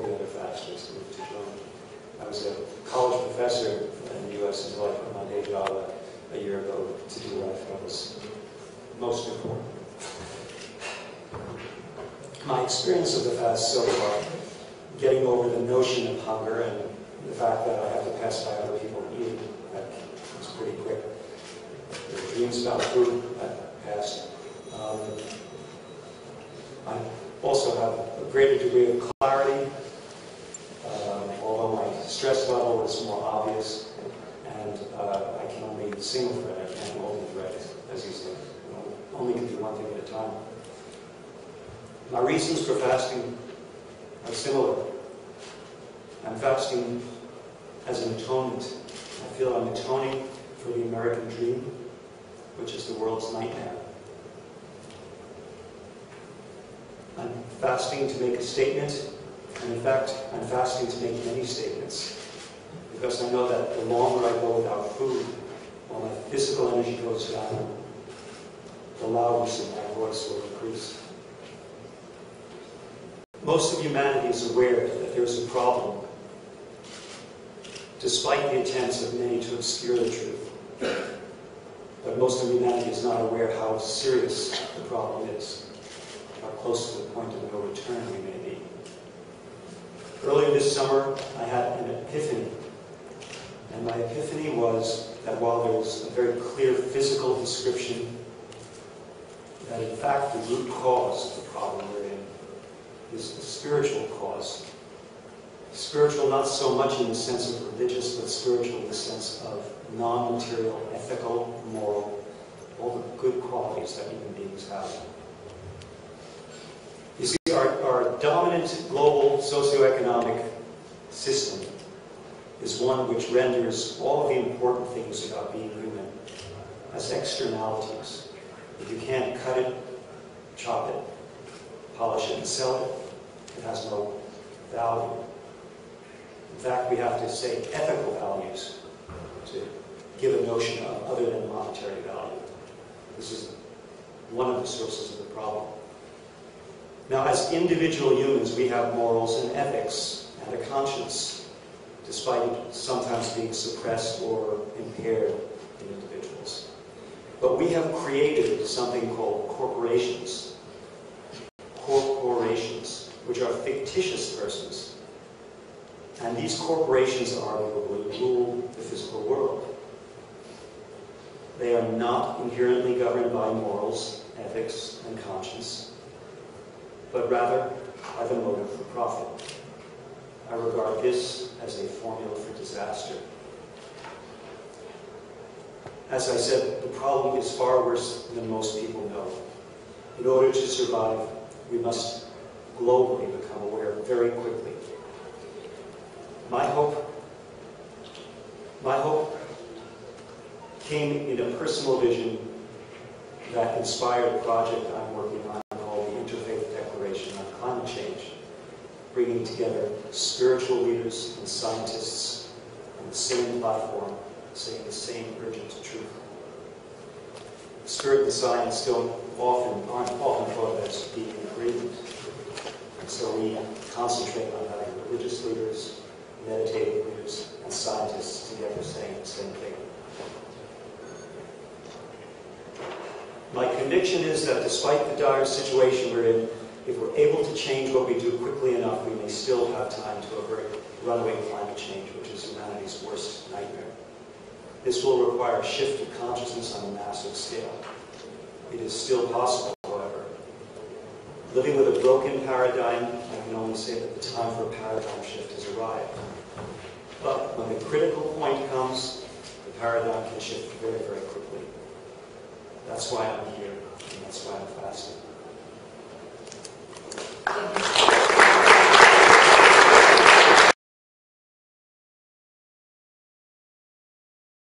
the other fasters moved to join. I was a college professor in the U.S. until I quit my day job a year ago to do what I felt was most important. My experience of the fast so far, getting over the notion of hunger and the fact that I have to pass by other people eating, that was pretty quick. The dreams about food, that passed. I also have a greater degree of clarity, although my stress level is more obvious, and I can only sing for it, I can't multi-thread, as you say. I only can do one thing at a time. My reasons for fasting are similar. I'm fasting as an atonement. I feel I'm atoning for the American dream, which is the world's nightmare. I'm fasting to make a statement, and in fact, I'm fasting to make many statements, because I know that the longer I go without food, while my physical energy goes down, the loudness of my voice will increase. Most of humanity is aware that there's a problem, despite the attempts of many to obscure the truth. But most of humanity is not aware how serious the problem is, how close to the point of no return we may be. Earlier this summer, I had an epiphany. And my epiphany was that while there is a very clear physical description, that in fact the root cause of the problem we're in is the spiritual cause. Spiritual not so much in the sense of religious, but spiritual in the sense of non-material, ethical, moral, all the good qualities that human beings have. You see, our dominant global socioeconomic system is one which renders all of the important things about being human as externalities. If you can't cut it, chop it, polish it, and sell it, it has no value. In fact, we have to say ethical values to give a notion of other than monetary value. This is one of the sources of the problem. Now, as individual humans, we have morals and ethics and a conscience, despite it sometimes being suppressed or impaired in individuals. But we have created something called corporations. Corporations, which are fictitious persons. And these corporations arguably rule the physical world. They are not inherently governed by morals, ethics, and conscience, but rather by the motive for profit. I regard this as a formula for disaster. As I said, the problem is far worse than most people know. In order to survive, we must globally become aware very quickly. My hope came in a personal vision that inspired a project I'm working on called the Interfaith Declaration on Climate Change, bringing together spiritual leaders and scientists on the same platform, saying the same urgent truth. Spirit and science aren't often thought of as being in agreement. And so we concentrate on having religious leaders, meditative leaders, and scientists together saying the same thing. My conviction is that despite the dire situation we're in, if we're able to change what we do quickly enough, we may still have time to avert runaway climate change, which is humanity's worst nightmare. This will require a shift of consciousness on a massive scale. It is still possible, however. Living with a broken paradigm, I can only say that the time for a paradigm shift has arrived. But when the critical point comes, the paradigm can shift very, very quickly. That's why I'm here, and that's why I'm fasting.